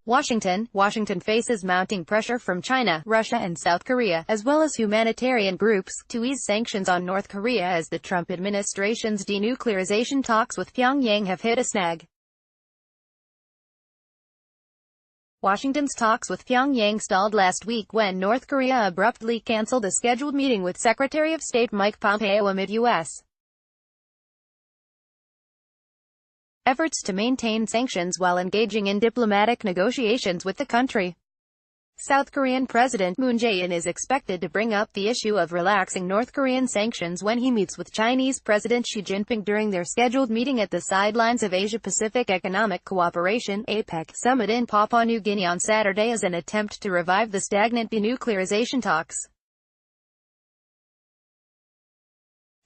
Washington faces mounting pressure from China, Russia and South Korea, as well as humanitarian groups, to ease sanctions on North Korea as the Trump administration's denuclearization talks with Pyongyang have hit a snag. Washington's talks with Pyongyang stalled last week when North Korea abruptly canceled a scheduled meeting with Secretary of State Mike Pompeo amid U.S. efforts to maintain sanctions while engaging in diplomatic negotiations with the country. South Korean President Moon Jae-in is expected to bring up the issue of relaxing North Korean sanctions when he meets with Chinese President Xi Jinping during their scheduled meeting at the sidelines of Asia-Pacific Economic Cooperation (APEC) summit in Papua New Guinea on Saturday as an attempt to revive the stagnant denuclearization talks.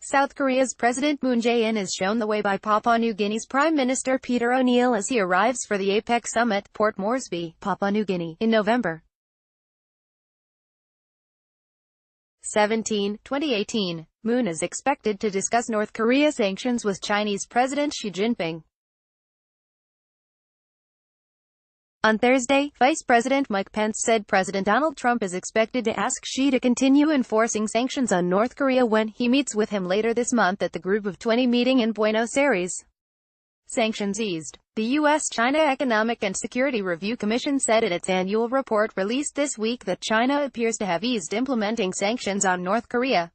South Korea's President Moon Jae-in is shown the way by Papua New Guinea's Prime Minister Peter O'Neill as he arrives for the APEC summit, Port Moresby, Papua New Guinea, in November 17, 2018. Moon is expected to discuss North Korea sanctions with Chinese President Xi Jinping. On Thursday, Vice President Mike Pence said President Donald Trump is expected to ask Xi to continue enforcing sanctions on North Korea when he meets with him later this month at the Group of 20 meeting in Buenos Aires. Sanctions eased. The U.S.-China Economic and Security Review Commission said in its annual report released this week that China appears to have eased implementing sanctions on North Korea.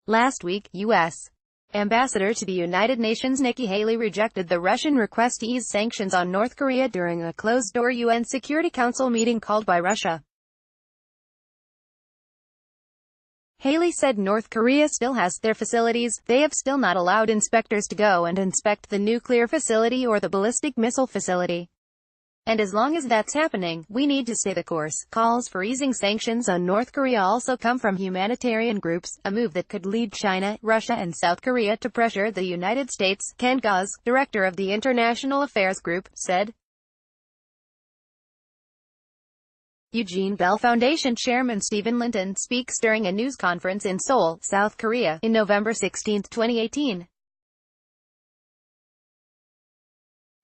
Last week, U.S. Ambassador to the United Nations Nikki Haley rejected the Russian request to ease sanctions on North Korea during a closed-door UN Security Council meeting called by Russia. Haley said North Korea still has their facilities, they have still not allowed inspectors to go and inspect the nuclear facility or the ballistic missile facility. And as long as that's happening, we need to stay the course. Calls for easing sanctions on North Korea also come from humanitarian groups, a move that could lead China, Russia and South Korea to pressure the United States, Ken Gause, director of the International Affairs Group, said. Eugene Bell Foundation Chairman Stephen Linton speaks during a news conference in Seoul, South Korea, in November 16, 2018.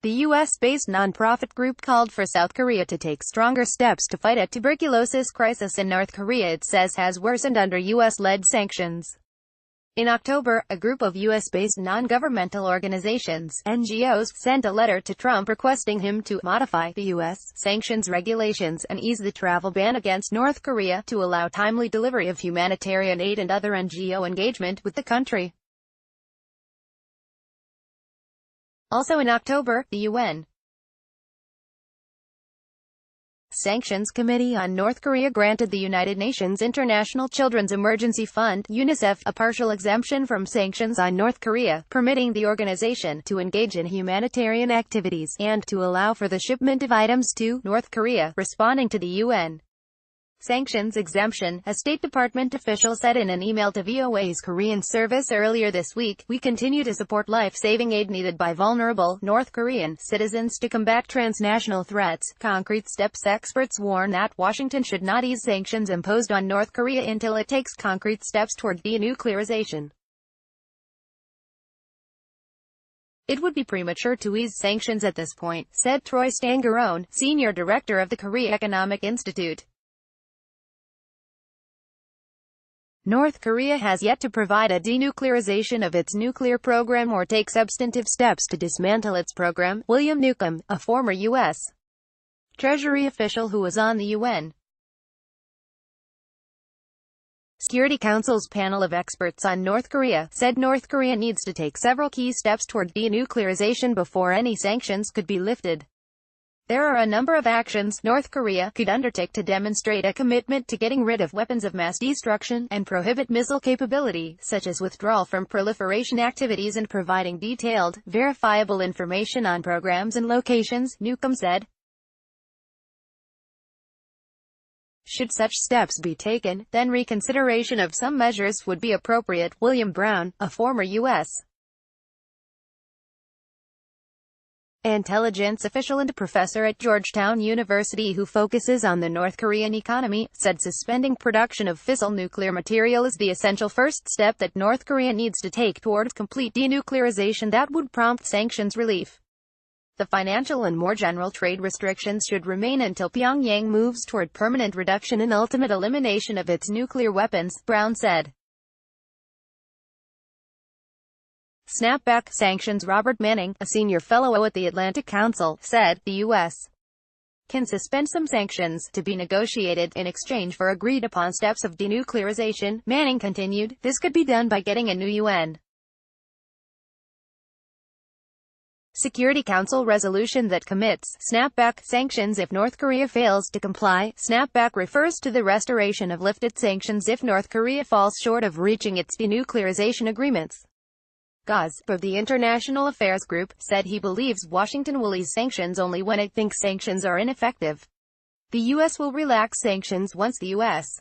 The U.S.-based nonprofit group called for South Korea to take stronger steps to fight a tuberculosis crisis in North Korea it says has worsened under U.S.-led sanctions. In October, a group of U.S.-based non-governmental organizations, NGOs, sent a letter to Trump requesting him to modify the U.S. sanctions regulations and ease the travel ban against North Korea to allow timely delivery of humanitarian aid and other NGO engagement with the country. Also in October, the UN Sanctions Committee on North Korea granted the United Nations International Children's Emergency Fund, UNICEF, a partial exemption from sanctions on North Korea, permitting the organization to engage in humanitarian activities, and to allow for the shipment of items to North Korea, responding to the UN sanctions exemption, a State Department official said in an email to VOA's Korean service earlier this week. We continue to support life-saving aid needed by vulnerable North Korean citizens to combat transnational threats. Concrete steps. Experts warn that Washington should not ease sanctions imposed on North Korea until it takes concrete steps toward denuclearization. It would be premature to ease sanctions at this point, said Troy Stangarone, senior director of the Korea Economic Institute. North Korea has yet to provide a denuclearization of its nuclear program or take substantive steps to dismantle its program. William Newcomb, a former U.S. Treasury official who was on the UN Security Council's panel of experts on North Korea, said North Korea needs to take several key steps toward denuclearization before any sanctions could be lifted. There are a number of actions North Korea could undertake to demonstrate a commitment to getting rid of weapons of mass destruction and prohibit missile capability, such as withdrawal from proliferation activities and providing detailed, verifiable information on programs and locations, Newcomb said. Should such steps be taken, then reconsideration of some measures would be appropriate. William Brown, a former U.S. intelligence official and professor at Georgetown University who focuses on the North Korean economy, said suspending production of fissile nuclear material is the essential first step that North Korea needs to take towards complete denuclearization that would prompt sanctions relief. The financial and more general trade restrictions should remain until Pyongyang moves toward permanent reduction and ultimate elimination of its nuclear weapons, Brown said. Snapback sanctions. Robert Manning, a senior fellow at the Atlantic Council, said, the U.S. can suspend some sanctions, to be negotiated, in exchange for agreed-upon steps of denuclearization. Manning continued, this could be done by getting a new UN Security Council resolution that commits snapback sanctions if North Korea fails to comply. Snapback refers to the restoration of lifted sanctions if North Korea falls short of reaching its denuclearization agreements. Gaz, for the International Affairs Group, said he believes Washington will ease sanctions only when it thinks sanctions are ineffective. The U.S. will relax sanctions once the U.S.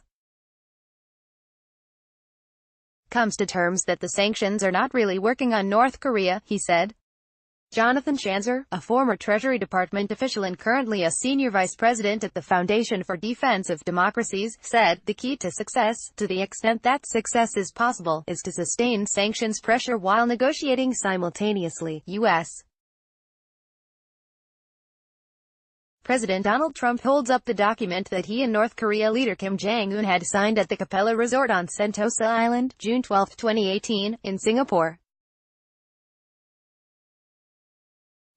comes to terms that the sanctions are not really working on North Korea, he said. Jonathan Schanzer, a former Treasury Department official and currently a senior vice president at the Foundation for Defense of Democracies, said, the key to success, to the extent that success is possible, is to sustain sanctions pressure while negotiating simultaneously. U.S. President Donald Trump holds up the document that he and North Korea leader Kim Jong-un had signed at the Capella Resort on Sentosa Island, June 12, 2018, in Singapore.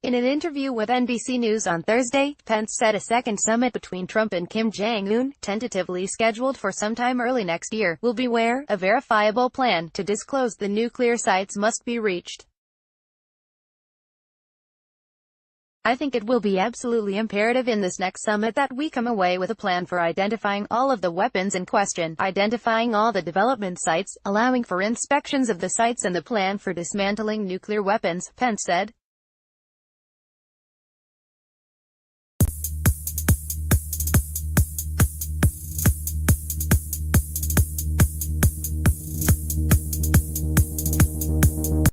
In an interview with NBC News on Thursday, Pence said a second summit between Trump and Kim Jong-un, tentatively scheduled for sometime early next year, will be where a verifiable plan to disclose the nuclear sites must be reached. I think it will be absolutely imperative in this next summit that we come away with a plan for identifying all of the weapons in question, identifying all the development sites, allowing for inspections of the sites and the plan for dismantling nuclear weapons, Pence said.